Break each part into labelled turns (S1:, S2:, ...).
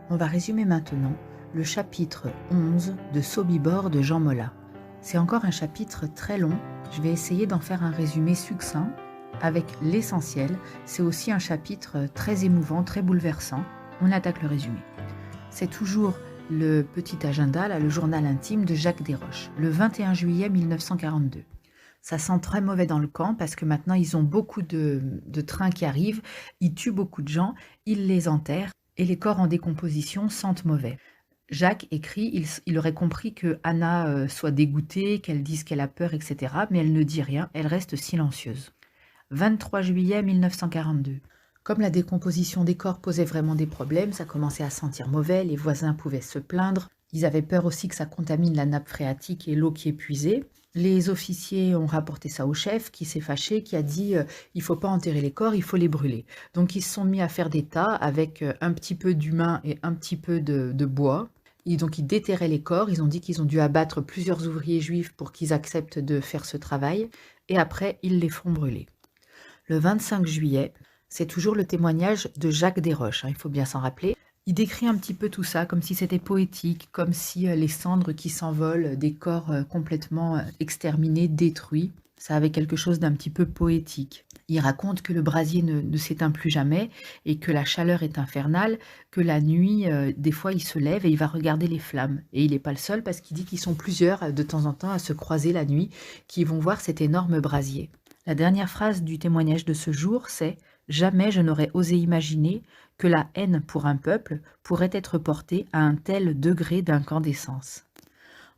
S1: On va résumer maintenant le chapitre 11 de Sobibor de Jean Mola. C'est encore un chapitre très long, je vais essayer d'en faire un résumé succinct avec l'essentiel. C'est aussi un chapitre très émouvant, très bouleversant. On attaque le résumé. C'est toujours le petit agenda, là, le journal intime de Jacques Desroches, le 21 juillet 1942. Ça sent très mauvais dans le camp parce que maintenant ils ont beaucoup de trains qui arrivent, ils tuent beaucoup de gens, ils les enterrent et les corps en décomposition sentent mauvais. Jacques écrit, il aurait compris que Anna soit dégoûtée, qu'elle dise qu'elle a peur, etc. Mais elle ne dit rien, elle reste silencieuse. 23 juillet 1942. Comme la décomposition des corps posait vraiment des problèmes, ça commençait à sentir mauvais, les voisins pouvaient se plaindre. Ils avaient peur aussi que ça contamine la nappe phréatique et l'eau qui est puisée. Les officiers ont rapporté ça au chef qui s'est fâché, qui a dit il ne faut pas enterrer les corps, il faut les brûler. Donc ils se sont mis à faire des tas avec un petit peu d'humain et un petit peu de bois. Et donc ils déterraient les corps, ils ont dit qu'ils ont dû abattre plusieurs ouvriers juifs pour qu'ils acceptent de faire ce travail. Et après, ils les font brûler. Le 25 juillet, c'est toujours le témoignage de Jacques Desroches, il faut bien s'en rappeler. Il décrit un petit peu tout ça, comme si c'était poétique, comme si les cendres qui s'envolent, des corps complètement exterminés, détruits, ça avait quelque chose d'un petit peu poétique. Il raconte que le brasier ne s'éteint plus jamais et que la chaleur est infernale, que la nuit, des fois, il se lève et il va regarder les flammes. Et il n'est pas le seul parce qu'il dit qu'ils sont plusieurs de temps en temps à se croiser la nuit, qui vont voir cet énorme brasier. La dernière phrase du témoignage de ce jour, c'est « Jamais je n'aurais osé imaginer que la haine pour un peuple pourrait être portée à un tel degré d'incandescence. »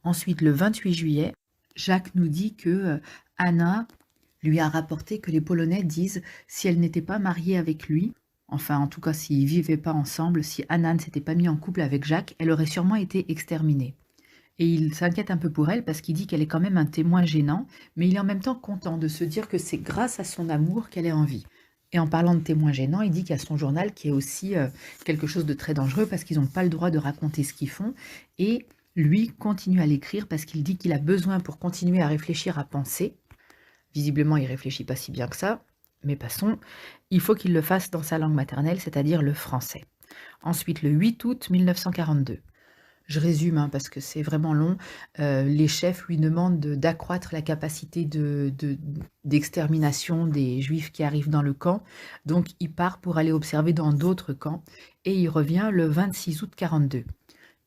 S1: Ensuite, le 28 juillet, Jacques nous dit que Anna lui a rapporté que les Polonais disent si elle n'était pas mariée avec lui, enfin en tout cas s'ils ne vivaient pas ensemble, si Anna ne s'était pas mise en couple avec Jacques, elle aurait sûrement été exterminée. Et il s'inquiète un peu pour elle parce qu'il dit qu'elle est quand même un témoin gênant, mais il est en même temps content de se dire que c'est grâce à son amour qu'elle est en vie. Et en parlant de témoin gênant, il dit qu'il y a son journal qui est aussi quelque chose de très dangereux parce qu'ils n'ont pas le droit de raconter ce qu'ils font. Et lui continue à l'écrire parce qu'il dit qu'il a besoin pour continuer à réfléchir, à penser. Visiblement, il ne réfléchit pas si bien que ça, mais passons. Il faut qu'il le fasse dans sa langue maternelle, c'est-à-dire le français. Ensuite, le 8 août 1942. Je résume parce que c'est vraiment long. Les chefs lui demandent d'accroître la capacité d'extermination des juifs qui arrivent dans le camp. Donc il part pour aller observer dans d'autres camps et il revient le 26 août 42.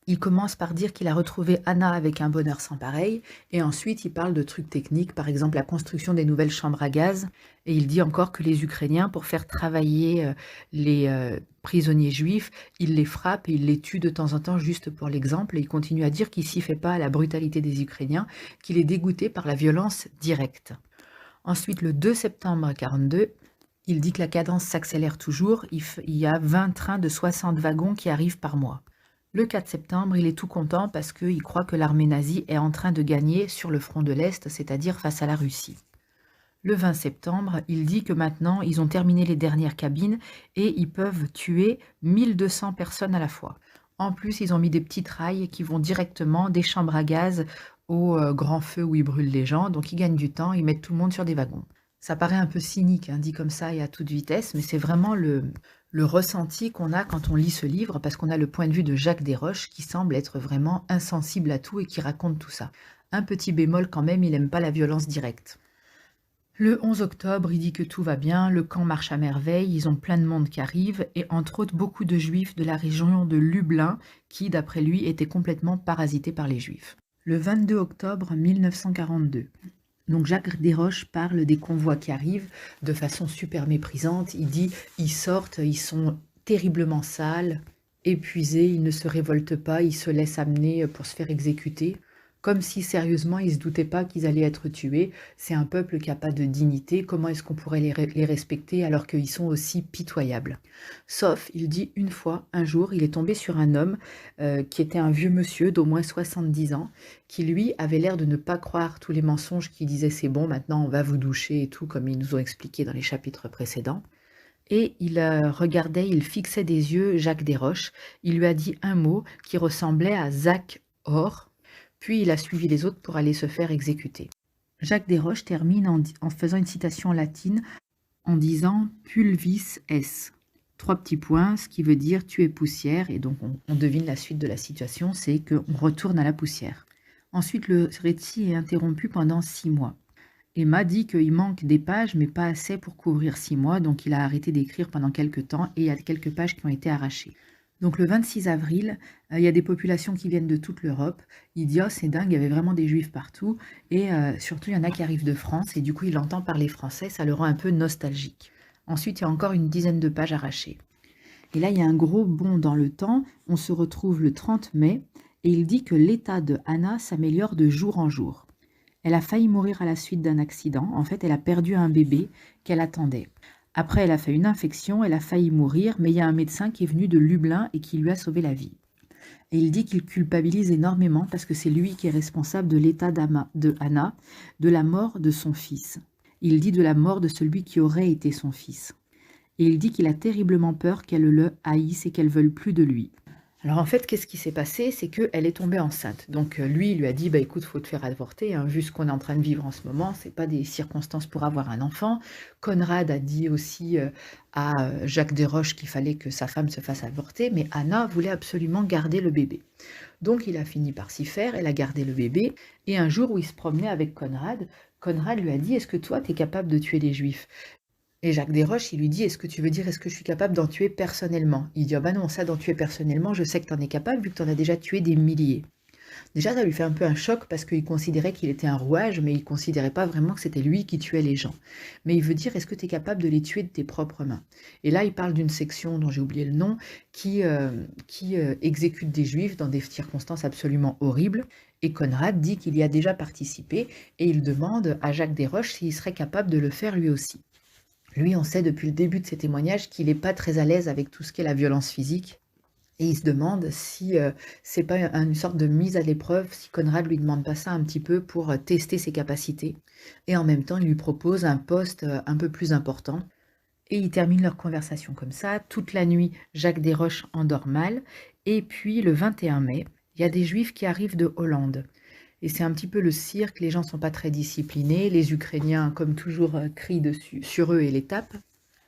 S1: Il commence par dire qu'il a retrouvé Anna avec un bonheur sans pareil, et ensuite il parle de trucs techniques, par exemple la construction des nouvelles chambres à gaz, et il dit encore que les Ukrainiens, pour faire travailler les prisonniers juifs, ils les frappent et ils les tuent de temps en temps juste pour l'exemple, et il continue à dire qu'il s'y fait pas à la brutalité des Ukrainiens, qu'il est dégoûté par la violence directe. Ensuite, le 2 septembre 1942, il dit que la cadence s'accélère toujours, il y a 20 trains de 60 wagons qui arrivent par mois. Le 4 septembre, il est tout content parce qu'il croit que l'armée nazie est en train de gagner sur le front de l'Est, c'est-à-dire face à la Russie. Le 20 septembre, il dit que maintenant, ils ont terminé les dernières cabines et ils peuvent tuer 1200 personnes à la fois. En plus, ils ont mis des petites rails qui vont directement des chambres à gaz au grand feu où ils brûlent les gens, donc ils gagnent du temps, ils mettent tout le monde sur des wagons. Ça paraît un peu cynique, dit comme ça et à toute vitesse, mais c'est vraiment le ressenti qu'on a quand on lit ce livre, parce qu'on a le point de vue de Jacques Desroches qui semble être vraiment insensible à tout et qui raconte tout ça. Un petit bémol quand même, il n'aime pas la violence directe. Le 11 octobre, il dit que tout va bien, le camp marche à merveille, ils ont plein de monde qui arrive, et entre autres beaucoup de juifs de la région de Lublin, qui, d'après lui, étaient complètement parasités par les juifs. Le 22 octobre 1942. Donc Jacques Desroches parle des convois qui arrivent de façon super méprisante. Il dit ils sortent, ils sont terriblement sales, épuisés, ils ne se révoltent pas, ils se laissent amener pour se faire exécuter. Comme si sérieusement ils ne se doutaient pas qu'ils allaient être tués. C'est un peuple qui n'a pas de dignité, comment est-ce qu'on pourrait les respecter alors qu'ils sont aussi pitoyables? Sauf, il dit une fois, un jour, il est tombé sur un homme qui était un vieux monsieur d'au moins 70 ans, qui lui avait l'air de ne pas croire tous les mensonges qui disaient c'est bon, maintenant on va vous doucher et tout, comme ils nous ont expliqué dans les chapitres précédents. Et il regardait, il fixait des yeux Jacques Desroches, il lui a dit un mot qui ressemblait à Zach Or, puis il a suivi les autres pour aller se faire exécuter. Jacques Desroches termine en faisant une citation latine en disant « pulvis es », 3 petits points, ce qui veut dire tu es poussière, et donc on devine la suite de la situation, c'est qu'on retourne à la poussière. Ensuite, le récit est interrompu pendant 6 mois. Emma dit qu'il manque des pages, mais pas assez pour couvrir 6 mois, donc il a arrêté d'écrire pendant quelques temps, et il y a quelques pages qui ont été arrachées. Donc le 26 avril, il y a des populations qui viennent de toute l'Europe. Il dit « Oh, c'est dingue, il y avait vraiment des juifs partout. » Et surtout, il y en a qui arrivent de France, et du coup, il entend parler français, ça le rend un peu nostalgique. Ensuite, il y a encore une dizaine de pages arrachées. Et là, il y a un gros bond dans le temps. On se retrouve le 30 mai, et il dit que l'état de Anna s'améliore de jour en jour. Elle a failli mourir à la suite d'un accident. En fait, elle a perdu un bébé qu'elle attendait. Après, elle a fait une infection, elle a failli mourir, mais il y a un médecin qui est venu de Lublin et qui lui a sauvé la vie. Et il dit qu'il culpabilise énormément parce que c'est lui qui est responsable de l'état de Anna, de la mort de son fils. Il dit de la mort de celui qui aurait été son fils. Et il dit qu'il a terriblement peur qu'elle le haïsse et qu'elle veuille plus de lui. Alors en fait, qu'est-ce qui s'est passé? C'est qu'elle est tombée enceinte. Donc lui, il lui a dit, bah écoute, faut te faire avorter, hein, vu ce qu'on est en train de vivre en ce moment, c'est pas des circonstances pour avoir un enfant. Conrad a dit aussi à Jacques Desroches qu'il fallait que sa femme se fasse avorter, mais Anna voulait absolument garder le bébé. Donc il a fini par s'y faire, elle a gardé le bébé, et un jour où il se promenait avec Conrad, Conrad lui a dit, est-ce que toi, tu es capable de tuer les Juifs? Et Jacques Desroches, il lui dit, est-ce que tu veux dire, est-ce que je suis capable d'en tuer personnellement? Il dit, ah bah non, ça d'en tuer personnellement, je sais que tu en es capable, vu que tu en as déjà tué des milliers. Déjà, ça lui fait un peu un choc, parce qu'il considérait qu'il était un rouage, mais il considérait pas vraiment que c'était lui qui tuait les gens. Mais il veut dire, est-ce que tu es capable de les tuer de tes propres mains? Et là, il parle d'une section, dont j'ai oublié le nom, qui exécute des Juifs dans des circonstances absolument horribles. Et Conrad dit qu'il y a déjà participé, et il demande à Jacques Desroches s'il serait capable de le faire lui aussi. Lui, on sait depuis le début de ses témoignages qu'il n'est pas très à l'aise avec tout ce qu'est la violence physique. Et il se demande si c'est pas une sorte de mise à l'épreuve, si Conrad lui demande pas ça un petit peu pour tester ses capacités. Et en même temps, il lui propose un poste un peu plus important. Et ils terminent leur conversation comme ça. Toute la nuit, Jacques Desroches endort mal. Et puis, le 21 mai, il y a des Juifs qui arrivent de Hollande. Et c'est un petit peu le cirque, les gens ne sont pas très disciplinés, les Ukrainiens, comme toujours, crient dessus, sur eux et les tapent.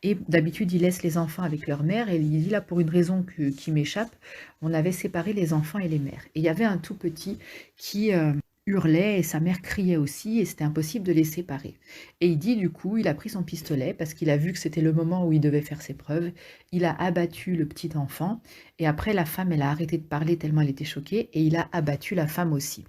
S1: Et d'habitude, ils laissent les enfants avec leur mère, et il dit là, pour une raison qui m'échappe, on avait séparé les enfants et les mères. Et il y avait un tout petit qui hurlait, et sa mère criait aussi, et c'était impossible de les séparer. Et il dit, du coup, il a pris son pistolet, parce qu'il a vu que c'était le moment où il devait faire ses preuves, il a abattu le petit enfant, et après, la femme, elle a arrêté de parler tellement elle était choquée, et il a abattu la femme aussi.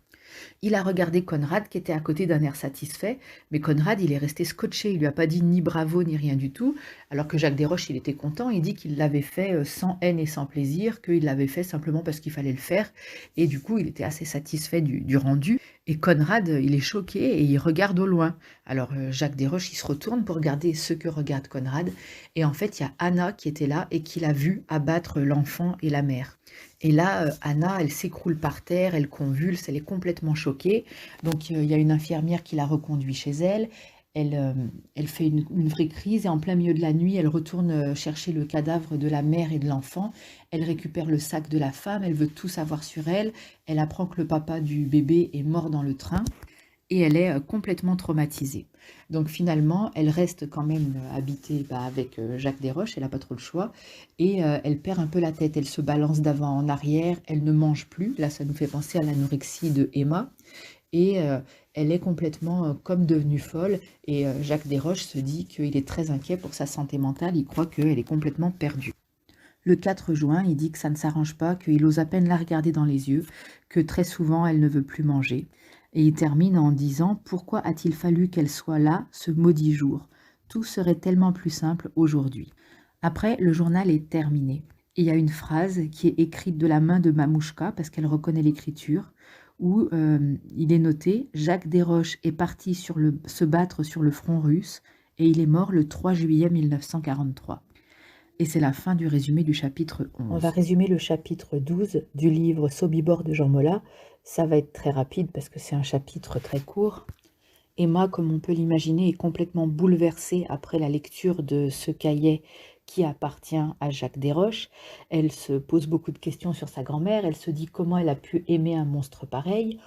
S1: Il a regardé Conrad qui était à côté d'un air satisfait, mais Conrad, il est resté scotché, il lui a pas dit ni bravo ni rien du tout, alors que Jacques Desroches, il était content, il dit qu'il l'avait fait sans haine et sans plaisir, qu'il l'avait fait simplement parce qu'il fallait le faire, et du coup, il était assez satisfait du rendu, et Conrad, il est choqué et il regarde au loin. Alors Jacques Desroches, il se retourne pour regarder ce que regarde Conrad, et en fait, il y a Anna qui était là et qui l'a vu abattre l'enfant et la mère. Et là, Anna, elle s'écroule par terre, elle convulse, elle est complètement choquée. Donc, il y a une infirmière qui la reconduit chez elle. Elle fait une vraie crise et en plein milieu de la nuit, elle retourne chercher le cadavre de la mère et de l'enfant. Elle récupère le sac de la femme, elle veut tout savoir sur elle. Elle apprend que le papa du bébé est mort dans le train. Et elle est complètement traumatisée. Donc finalement, elle reste quand même habitée avec Jacques Desroches, elle n'a pas trop le choix, et elle perd un peu la tête, elle se balance d'avant en arrière, elle ne mange plus, là ça nous fait penser à l'anorexie de Emma, et elle est complètement comme devenue folle, et Jacques Desroches se dit qu'il est très inquiet pour sa santé mentale, il croit qu'elle est complètement perdue. Le 4 juin, il dit que ça ne s'arrange pas, qu'il ose à peine la regarder dans les yeux, que très souvent elle ne veut plus manger. Et il termine en disant « Pourquoi a-t-il fallu qu'elle soit là, ce maudit jour? Tout serait tellement plus simple aujourd'hui. » Après, le journal est terminé. Et il y a une phrase qui est écrite de la main de Mamouchka, parce qu'elle reconnaît l'écriture, où il est noté « Jacques Desroches est parti se battre sur le front russe, et il est mort le 3 juillet 1943. » Et c'est la fin du résumé du chapitre 11. On va résumer le chapitre 12 du livre Sobibor de Jean Mola. Ça va être très rapide parce que c'est un chapitre très court. Emma, comme on peut l'imaginer, est complètement bouleversée après la lecture de ce cahier qui appartient à Jacques Desroches. Elle se pose beaucoup de questions sur sa grand-mère. Elle se dit comment elle a pu aimer un monstre pareil,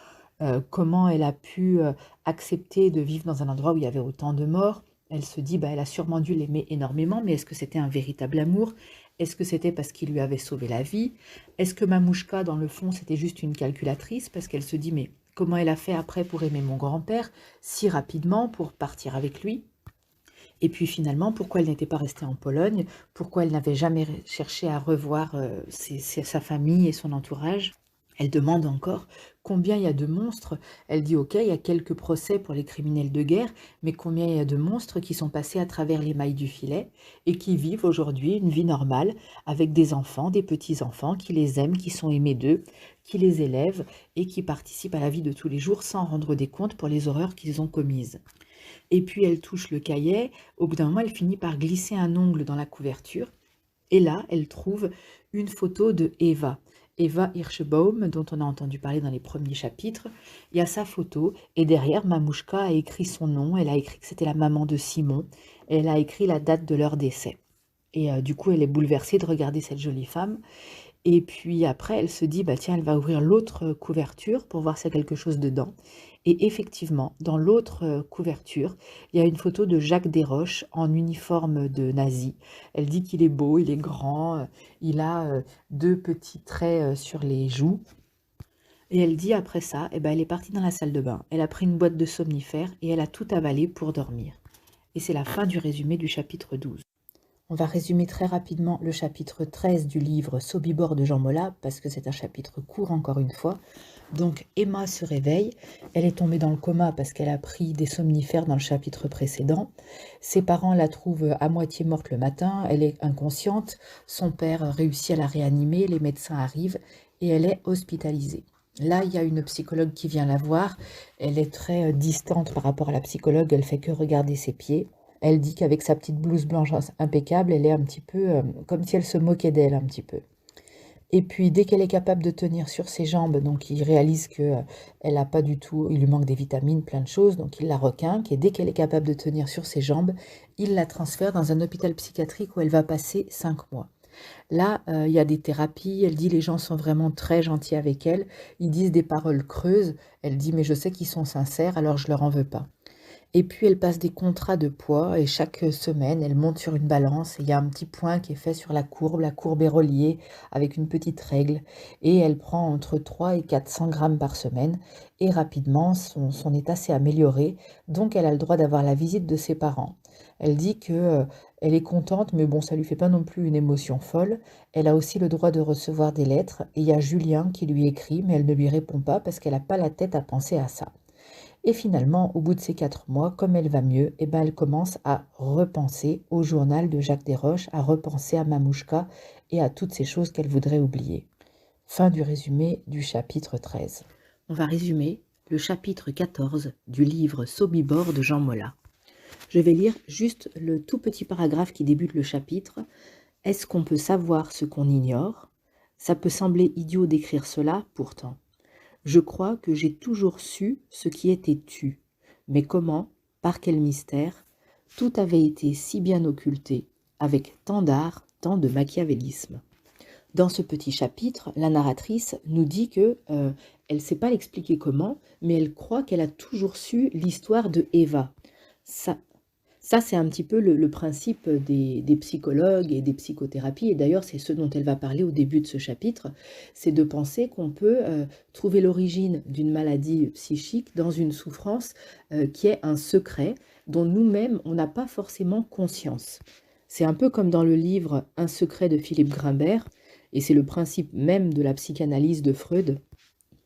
S1: comment elle a pu accepter de vivre dans un endroit où il y avait autant de morts. Elle se dit, bah, elle a sûrement dû l'aimer énormément, mais est-ce que c'était un véritable amour? Est-ce que c'était parce qu'il lui avait sauvé la vie? Est-ce que Mamouchka, dans le fond, c'était juste une calculatrice? Parce qu'elle se dit, mais comment elle a fait après pour aimer mon grand-père si rapidement, pour partir avec lui? Et puis finalement, pourquoi elle n'était pas restée en Pologne? Pourquoi elle n'avait jamais cherché à revoir sa famille et son entourage? Elle demande encore combien il y a de monstres. Elle dit ok, il y a quelques procès pour les criminels de guerre, mais combien il y a de monstres qui sont passés à travers les mailles du filet et qui vivent aujourd'hui une vie normale avec des enfants, des petits-enfants qui les aiment, qui sont aimés d'eux, qui les élèvent et qui participent à la vie de tous les jours sans rendre des comptes pour les horreurs qu'ils ont commises. Et puis elle touche le cahier, au bout d'un moment elle finit par glisser un ongle dans la couverture, et là elle trouve une photo de Eva. Eva Hirschbaum, dont on a entendu parler dans les premiers chapitres, il y a sa photo, et derrière Mamouchka a écrit son nom, elle a écrit que c'était la maman de Simon, et elle a écrit la date de leur décès. Et du coup elle est bouleversée de regarder cette jolie femme, et puis après, elle se dit, bah tiens, elle va ouvrir l'autre couverture pour voir s'il y a quelque chose dedans. Et effectivement, dans l'autre couverture, il y a une photo de Jacques Desroches en uniforme de nazi. Elle dit qu'il est beau, il est grand, il a deux petits traits sur les joues. Et elle dit après ça, eh ben, elle est partie dans la salle de bain. Elle a pris une boîte de somnifères et elle a tout avalé pour dormir. Et c'est la fin du résumé du chapitre 12. On va résumer très rapidement le chapitre 13 du livre Sobibor de Jean Mola, parce que c'est un chapitre court encore une fois. Donc Emma se réveille, elle est tombée dans le coma parce qu'elle a pris des somnifères dans le chapitre précédent. Ses parents la trouvent à moitié morte le matin, elle est inconsciente, son père réussit à la réanimer, les médecins arrivent et elle est hospitalisée. Là, il y a une psychologue qui vient la voir, elle est très distante par rapport à la psychologue, elle fait que regarder ses pieds. Elle dit qu'avec sa petite blouse blanche impeccable, elle est un petit peu comme si elle se moquait d'elle un petit peu. Et puis dès qu'elle est capable de tenir sur ses jambes, donc il réalise que elle a pas du tout, il lui manque des vitamines, plein de choses, donc il la requinque et dès qu'elle est capable de tenir sur ses jambes, il la transfère dans un hôpital psychiatrique où elle va passer 5 mois. Là, il y a des thérapies, elle dit les gens sont vraiment très gentils avec elle, ils disent des paroles creuses, elle dit mais je sais qu'ils sont sincères alors je leur en veux pas. Et puis elle passe des contrats de poids et chaque semaine, elle monte sur une balance et il y a un petit point qui est fait sur la courbe est reliée avec une petite règle et elle prend entre 3 et 400 grammes par semaine et rapidement son état s'est amélioré, donc elle a le droit d'avoir la visite de ses parents. Elle dit que elle est contente, mais bon, ça lui fait pas non plus une émotion folle. Elle a aussi le droit de recevoir des lettres et il y a Julien qui lui écrit, mais elle ne lui répond pas parce qu'elle n'a pas la tête à penser à ça. Et finalement, au bout de ces 4 mois, comme elle va mieux, eh ben elle commence à repenser au journal de Jacques Desroches, à repenser à Mamouchka et à toutes ces choses qu'elle voudrait oublier. Fin du résumé du chapitre 13. On va résumer le chapitre 14 du livre Sobibor de Jean Mola. Je vais lire juste le tout petit paragraphe qui débute le chapitre. Est-ce qu'on peut savoir ce qu'on ignore? Ça peut sembler idiot d'écrire cela, pourtant. Je crois que j'ai toujours su ce qui était tu. Mais comment, par quel mystère, tout avait été si bien occulté, avec tant d'art, tant de machiavélisme. Dans ce petit chapitre, la narratrice nous dit que elle ne sait pas l'expliquer comment, mais elle croit qu'elle a toujours su l'histoire de Eva. Ça, c'est un petit peu le principe des psychologues et des psychothérapies, et d'ailleurs c'est ce dont elle va parler au début de ce chapitre, c'est de penser qu'on peut trouver l'origine d'une maladie psychique dans une souffrance qui est un secret dont nous-mêmes on n'a pas forcément conscience. C'est un peu comme dans le livre Un secret de Philippe Grimbert, et c'est le principe même de la psychanalyse de Freud.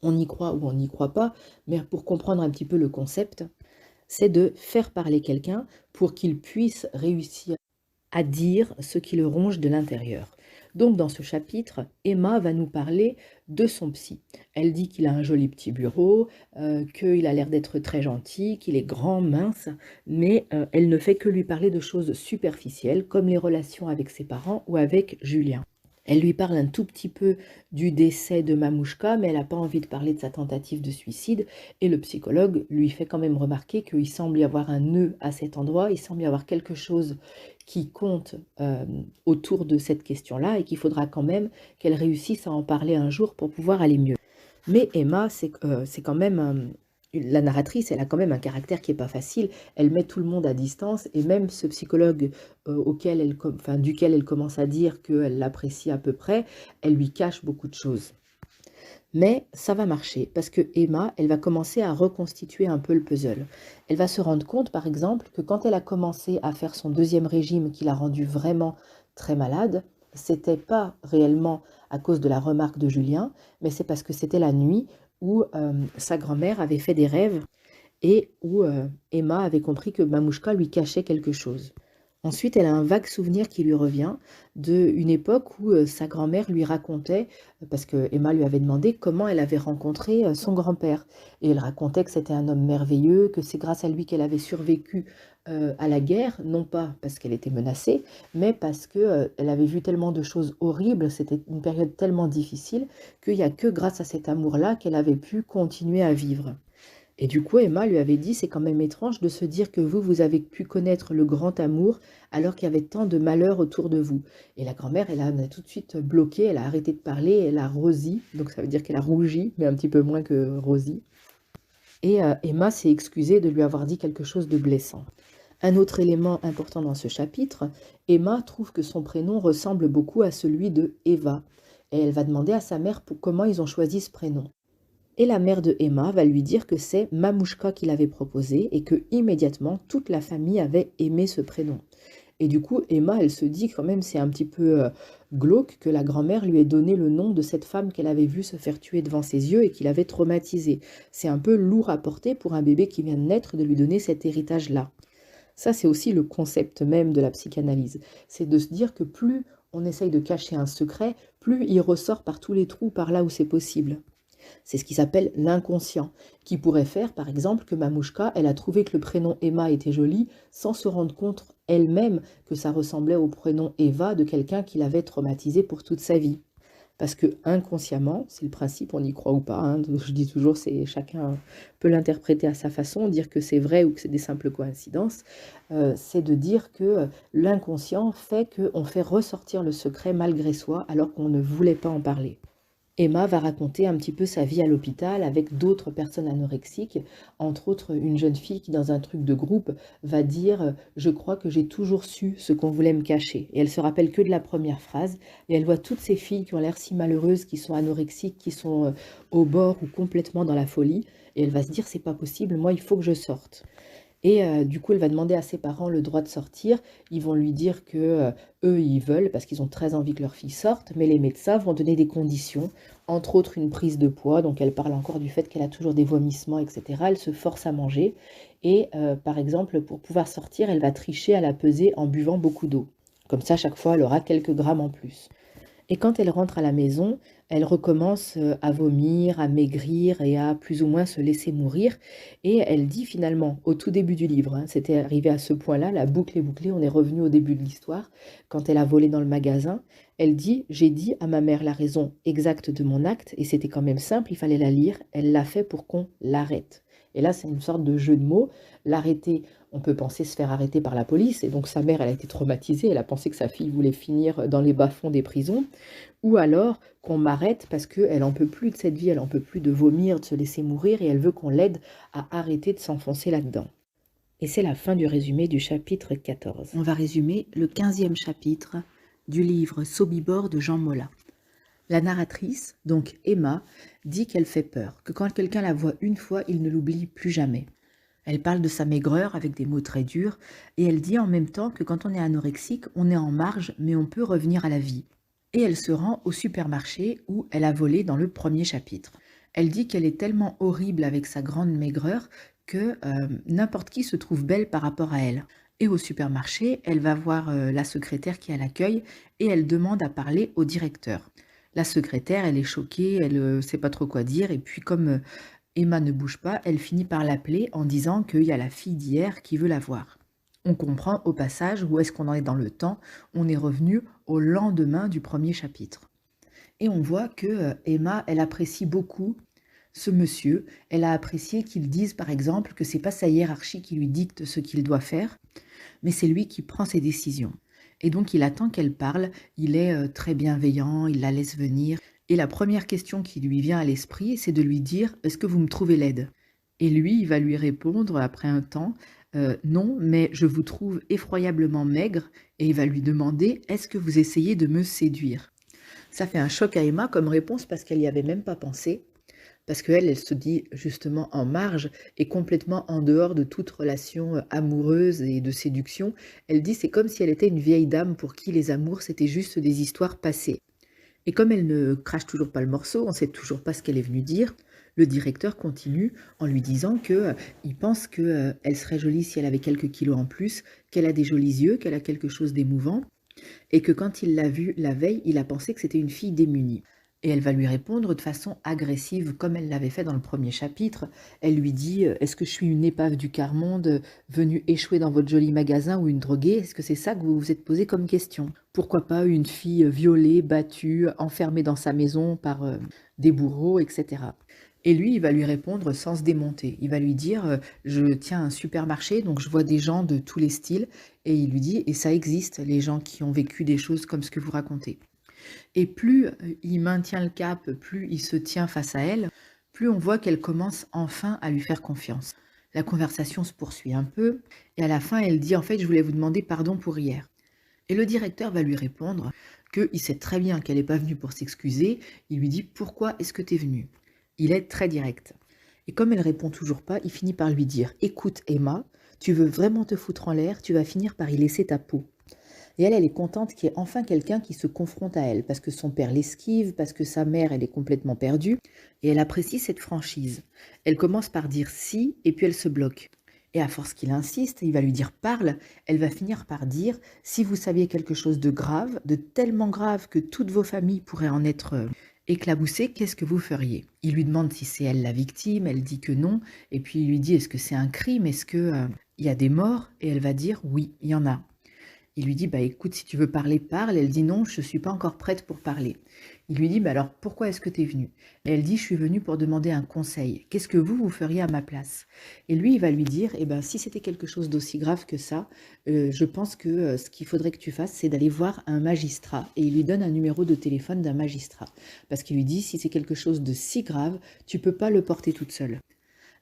S1: On y croit ou on n'y croit pas, mais pour comprendre un petit peu le concept, c'est de faire parler quelqu'un pour qu'il puisse réussir à dire ce qui le ronge de l'intérieur. Donc dans ce chapitre, Emma va nous parler de son psy. Elle dit qu'il a un joli petit bureau, qu'il a l'air d'être très gentil, qu'il est grand, mince, mais elle ne fait que lui parler de choses superficielles, comme les relations avec ses parents ou avec Julien. Elle lui parle un tout petit peu du décès de Mamouchka, mais elle n'a pas envie de parler de sa tentative de suicide. Et le psychologue lui fait quand même remarquer qu'il semble y avoir un nœud à cet endroit, il semble y avoir quelque chose qui compte autour de cette question-là et qu'il faudra quand même qu'elle réussisse à en parler un jour pour pouvoir aller mieux. Mais Emma, c'est quand même La narratrice, elle a quand même un caractère qui est pas facile. Elle met tout le monde à distance et même ce psychologue duquel elle commence à dire qu'elle l'apprécie à peu près, elle lui cache beaucoup de choses. Mais ça va marcher parce que Emma, elle va commencer à reconstituer un peu le puzzle. Elle va se rendre compte, par exemple, que quand elle a commencé à faire son deuxième régime qui l'a rendue vraiment très malade, c'était pas réellement à cause de la remarque de Julien, mais c'est parce que c'était la nuit où sa grand-mère avait fait des rêves et où Emma avait compris que Mamouchka lui cachait quelque chose. Ensuite, elle a un vague souvenir qui lui revient d'une époque où sa grand-mère lui racontait, parce que Emma lui avait demandé comment elle avait rencontré son grand-père. Et elle racontait que c'était un homme merveilleux, que c'est grâce à lui qu'elle avait survécu à la guerre, non pas parce qu'elle était menacée, mais parce que elle avait vu tellement de choses horribles, c'était une période tellement difficile, qu'il n'y a que grâce à cet amour-là qu'elle avait pu continuer à vivre. Et du coup, Emma lui avait dit, c'est quand même étrange de se dire que vous avez pu connaître le grand amour alors qu'il y avait tant de malheur autour de vous. Et la grand-mère, elle a tout de suite bloqué, elle a arrêté de parler, elle a rosi, donc ça veut dire qu'elle a rougi, mais un petit peu moins que rosi. Et Emma s'est excusée de lui avoir dit quelque chose de blessant. Un autre élément important dans ce chapitre, Emma trouve que son prénom ressemble beaucoup à celui de Eva. Et elle va demander à sa mère comment ils ont choisi ce prénom. Et la mère de Emma va lui dire que c'est Mamouchka qui l'avait proposé et que immédiatement toute la famille avait aimé ce prénom. Et du coup, Emma, elle se dit quand même c'est un petit peu glauque que la grand-mère lui ait donné le nom de cette femme qu'elle avait vue se faire tuer devant ses yeux et qui l'avait traumatisée. C'est un peu lourd à porter pour un bébé qui vient de naître de lui donner cet héritage-là. Ça, c'est aussi le concept même de la psychanalyse. C'est de se dire que plus on essaye de cacher un secret, plus il ressort par tous les trous par là où c'est possible. C'est ce qui s'appelle l'inconscient, qui pourrait faire, par exemple, que Mamouchka, elle a trouvé que le prénom Emma était joli, sans se rendre compte elle-même que ça ressemblait au prénom Eva de quelqu'un qui l'avait traumatisé pour toute sa vie. Parce que inconsciemment, c'est le principe, on y croit ou pas, hein, je dis toujours, c'est chacun peut l'interpréter à sa façon, dire que c'est vrai ou que c'est des simples coïncidences, c'est de dire que l'inconscient fait qu'on fait ressortir le secret malgré soi alors qu'on ne voulait pas en parler. Emma va raconter un petit peu sa vie à l'hôpital avec d'autres personnes anorexiques, entre autres une jeune fille qui, dans un truc de groupe, va dire « Je crois que j'ai toujours su ce qu'on voulait me cacher ». Et elle se rappelle que de la première phrase, et elle voit toutes ces filles qui ont l'air si malheureuses, qui sont anorexiques, qui sont au bord ou complètement dans la folie, et elle va se dire « C'est pas possible, moi il faut que je sorte ». Et du coup, elle va demander à ses parents le droit de sortir. Ils vont lui dire que eux, ils veulent parce qu'ils ont très envie que leur fille sorte, mais les médecins vont donner des conditions, entre autres une prise de poids. Donc elle parle encore du fait qu'elle a toujours des vomissements, etc. Elle se force à manger et par exemple, pour pouvoir sortir, elle va tricher à la pesée en buvant beaucoup d'eau. Comme ça, chaque fois, elle aura quelques grammes en plus. Et quand elle rentre à la maison, elle recommence à vomir, à maigrir et à plus ou moins se laisser mourir. Et elle dit finalement, au tout début du livre, hein, c'était arrivé à ce point-là, la boucle est bouclée, on est revenu au début de l'histoire, quand elle a volé dans le magasin, elle dit « J'ai dit à ma mère la raison exacte de mon acte, et c'était quand même simple, il fallait la lire, elle l'a fait pour qu'on l'arrête. » Et là, c'est une sorte de jeu de mots. L'arrêter, on peut penser se faire arrêter par la police, et donc sa mère, elle a été traumatisée, elle a pensé que sa fille voulait finir dans les bas-fonds des prisons, ou alors qu'on m'arrête parce qu'elle en peut plus de cette vie, elle en peut plus de vomir, de se laisser mourir, et elle veut qu'on l'aide à arrêter de s'enfoncer là-dedans. Et c'est la fin du résumé du chapitre 14. On va résumer le 15e chapitre du livre Sobibor de Jean Mola. La narratrice, donc Emma, dit qu'elle fait peur, que quand quelqu'un la voit une fois, il ne l'oublie plus jamais. Elle parle de sa maigreur avec des mots très durs, et elle dit en même temps que quand on est anorexique, on est en marge, mais on peut revenir à la vie. Et elle se rend au supermarché où elle a volé dans le premier chapitre. Elle dit qu'elle est tellement horrible avec sa grande maigreur que n'importe qui se trouve belle par rapport à elle. Et au supermarché, elle va voir la secrétaire qui est à l'accueil et elle demande à parler au directeur. La secrétaire, elle est choquée, elle ne sait pas trop quoi dire, et puis comme Emma ne bouge pas, elle finit par l'appeler en disant qu'il y a la fille d'hier qui veut la voir. On comprend au passage où est-ce qu'on en est dans le temps, on est revenu au lendemain du premier chapitre. Et on voit que Emma, elle apprécie beaucoup ce monsieur, elle a apprécié qu'il dise par exemple que c'est pas sa hiérarchie qui lui dicte ce qu'il doit faire, mais c'est lui qui prend ses décisions. Et donc il attend qu'elle parle, il est très bienveillant, il la laisse venir. Et la première question qui lui vient à l'esprit, c'est de lui dire « Est-ce que vous me trouvez laide ?» Et lui, il va lui répondre après un temps, non, mais je vous trouve effroyablement maigre, et il va lui demander, est-ce que vous essayez de me séduire? Ça fait un choc à Emma comme réponse parce qu'elle n'y avait même pas pensé. Parce qu'elle, elle se dit justement en marge et complètement en dehors de toute relation amoureuse et de séduction. Elle dit c'est comme si elle était une vieille dame pour qui les amours c'était juste des histoires passées. Et comme elle ne crache toujours pas le morceau, on ne sait toujours pas ce qu'elle est venue dire, le directeur continue en lui disant que il pense qu'elle serait jolie si elle avait quelques kilos en plus, qu'elle a des jolis yeux, qu'elle a quelque chose d'émouvant, et que quand il l'a vue la veille, il a pensé que c'était une fille démunie. Et elle va lui répondre de façon agressive, comme elle l'avait fait dans le premier chapitre. Elle lui dit est-ce que je suis une épave du quart-monde venue échouer dans votre joli magasin ou une droguée? Est-ce que c'est ça que vous vous êtes posé comme question? Pourquoi pas une fille violée, battue, enfermée dans sa maison par des bourreaux, etc. Et lui, il va lui répondre sans se démonter. Il va lui dire je tiens un supermarché, donc je vois des gens de tous les styles. Et il lui dit et ça existe, les gens qui ont vécu des choses comme ce que vous racontez. Et plus il maintient le cap, plus il se tient face à elle, plus on voit qu'elle commence enfin à lui faire confiance. La conversation se poursuit un peu, et à la fin, elle dit « En fait, je voulais vous demander pardon pour hier ». Et le directeur va lui répondre qu'il sait très bien qu'elle n'est pas venue pour s'excuser. Il lui dit « Pourquoi est-ce que tu es venue ?» Il est très direct. Et comme elle répond toujours pas, il finit par lui dire « Écoute Emma, tu veux vraiment te foutre en l'air, tu vas finir par y laisser ta peau. » Et elle est contente qu'il y ait enfin quelqu'un qui se confronte à elle, parce que son père l'esquive, parce que sa mère, elle est complètement perdue, et elle apprécie cette franchise. Elle commence par dire si, et puis elle se bloque. Et à force qu'il insiste, il va lui dire parle, elle va finir par dire si vous saviez quelque chose de grave, de tellement grave que toutes vos familles pourraient en être éclaboussées, qu'est-ce que vous feriez? Il lui demande si c'est elle la victime, elle dit que non, et puis il lui dit est-ce que c'est un crime, est-ce que il y a des morts? Et elle va dire oui, il y en a. Il lui dit bah écoute, si tu veux parler, parle. Elle dit non, je ne suis pas encore prête pour parler. Il lui dit bah alors pourquoi est-ce que tu es venue? Et elle dit je suis venue pour demander un conseil. Qu'est-ce que vous feriez à ma place? Et lui, il va lui dire eh ben si c'était quelque chose d'aussi grave que ça, je pense que ce qu'il faudrait que tu fasses, c'est d'aller voir un magistrat. Et il lui donne un numéro de téléphone d'un magistrat. Parce qu'il lui dit si c'est quelque chose de si grave, tu peux pas le porter toute seule.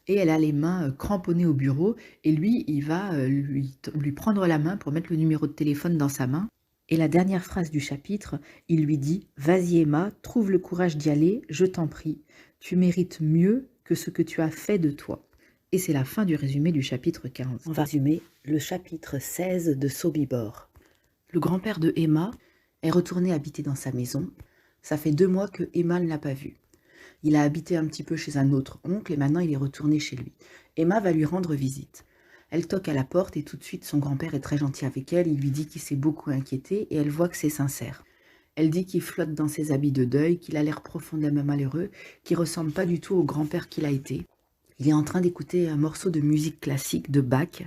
S1: Et elle a les mains cramponnées au bureau, et lui, il va lui prendre la main pour mettre le numéro de téléphone dans sa main. Et la dernière phrase du chapitre, il lui dit « Vas-y Emma, trouve le courage d'y aller, je t'en prie. Tu mérites mieux que ce que tu as fait de toi. » Et c'est la fin du résumé du chapitre 15. On va résumer le chapitre 16 de Sobibor. Le grand-père de Emma est retourné habiter dans sa maison. Ça fait 2 mois que Emma ne l'a pas vu. Il a habité un petit peu chez un autre oncle et maintenant il est retourné chez lui. Emma va lui rendre visite. Elle toque à la porte et tout de suite son grand-père est très gentil avec elle. Il lui dit qu'il s'est beaucoup inquiété et elle voit que c'est sincère. Elle dit qu'il flotte dans ses habits de deuil, qu'il a l'air profondément malheureux, qu'il ressemble pas du tout au grand-père qu'il a été. Il est en train d'écouter un morceau de musique classique de Bach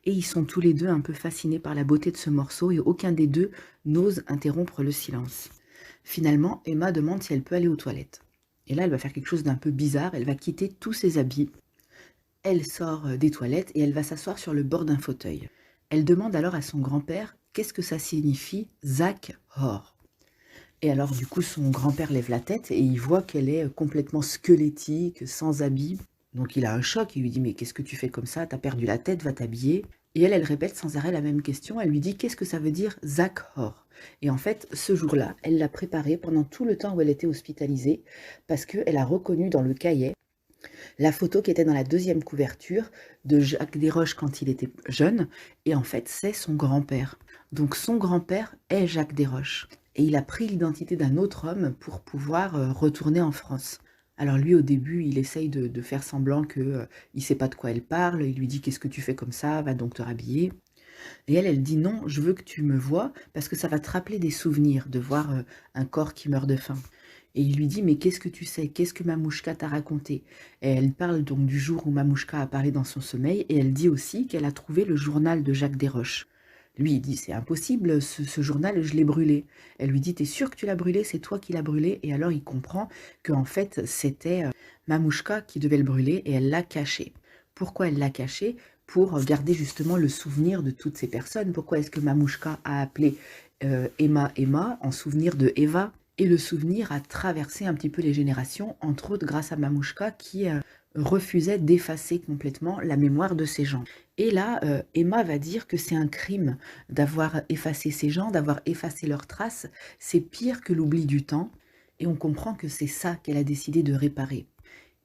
S1: et ils sont tous les deux un peu fascinés par la beauté de ce morceau et aucun des deux n'ose interrompre le silence. Finalement, Emma demande si elle peut aller aux toilettes. Et là, elle va faire quelque chose d'un peu bizarre, elle va quitter tous ses habits. Elle sort des toilettes et elle va s'asseoir sur le bord d'un fauteuil. Elle demande alors à son grand-père qu'est-ce que ça signifie Zak Hor. Et alors du coup, son grand-père lève la tête et il voit qu'elle est complètement squelettique, sans habits. Donc il a un choc, il lui dit mais qu'est-ce que tu fais comme ça? T'as perdu la tête, va t'habiller. Et elle répète sans arrêt la même question, elle lui dit qu'est-ce que ça veut dire Zak Hor? Et en fait, ce jour-là, elle l'a préparé pendant tout le temps où elle était hospitalisée, parce qu'elle a reconnu dans le cahier la photo qui était dans la 2e couverture de Jacques Desroches quand il était jeune, et en fait, c'est son grand-père. Donc son grand-père est Jacques Desroches, et il a pris l'identité d'un autre homme pour pouvoir retourner en France. Alors lui, au début, il essaye de faire semblant qu'il ne sait pas de quoi elle parle, il lui dit « Qu'est-ce que tu fais comme ça? Va donc te rhabiller ». Et elle dit non, je veux que tu me vois parce que ça va te rappeler des souvenirs de voir un corps qui meurt de faim. Et il lui dit mais qu'est-ce que tu sais? Qu'est-ce que Mamouchka t'a raconté? Et elle parle donc du jour où Mamouchka a parlé dans son sommeil et elle dit aussi qu'elle a trouvé le journal de Jacques Desroches. Lui, il dit c'est impossible, ce journal, je l'ai brûlé. Elle lui dit t'es sûr que tu l'as brûlé? C'est toi qui l'as brûlé? Et alors il comprend qu'en fait c'était Mamouchka qui devait le brûler et elle l'a caché. Pourquoi elle l'a caché? Pour garder justement le souvenir de toutes ces personnes. Pourquoi est-ce que Mamouchka a appelé Emma Emma en souvenir de Eva? Et le souvenir a traversé un petit peu les générations, entre autres grâce à Mamouchka qui refusait d'effacer complètement la mémoire de ces gens. Et là, Emma va dire que c'est un crime d'avoir effacé ces gens, d'avoir effacé leurs traces. C'est pire que l'oubli du temps. Et on comprend que c'est ça qu'elle a décidé de réparer.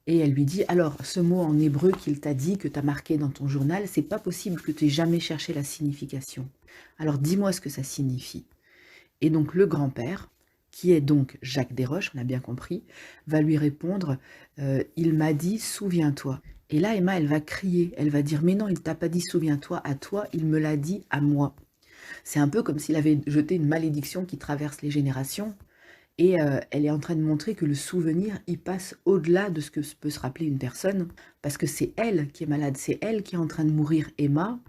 S1: Et elle lui dit, alors, ce mot en hébreu qu'il t'a dit, que tu as marqué dans ton journal, c'est pas possible que tu aies jamais cherché la signification. Alors dis-moi ce que ça signifie. Et donc le grand-père, qui est donc Jacques Desroches, on a bien compris, va lui répondre, il m'a dit, souviens-toi. Et là, Emma, elle va crier, elle va dire, mais non, il t'a pas dit, souviens-toi à toi, il me l'a dit à moi. C'est un peu comme s'il avait jeté une malédiction qui traverse les générations. Et elle est en train de montrer que le souvenir, il passe au-delà de ce que peut se rappeler une personne, parce que c'est elle qui est malade, c'est elle qui est en train de mourir, Emma,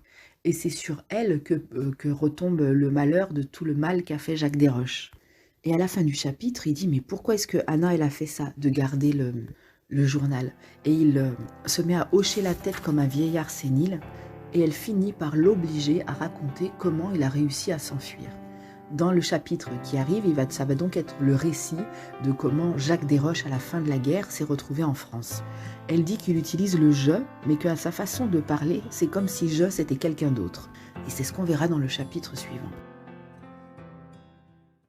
S1: et c'est sur elle que retombe le malheur de tout le mal qu'a fait Jacques Desroches. Et à la fin du chapitre, il dit, mais pourquoi est-ce que Anna, elle a fait ça, de garder le journal? Et il se met à hocher la tête comme un vieillard sénile, et elle finit par l'obliger à raconter comment il a réussi à s'enfuir. Dans le chapitre qui arrive, ça va donc être le récit de comment Jacques Desroches, à la fin de la guerre, s'est retrouvé en France. Elle dit qu'il utilise le « je », mais qu'à sa façon de parler, c'est comme si « je » c'était quelqu'un d'autre. Et c'est ce qu'on verra dans le chapitre suivant.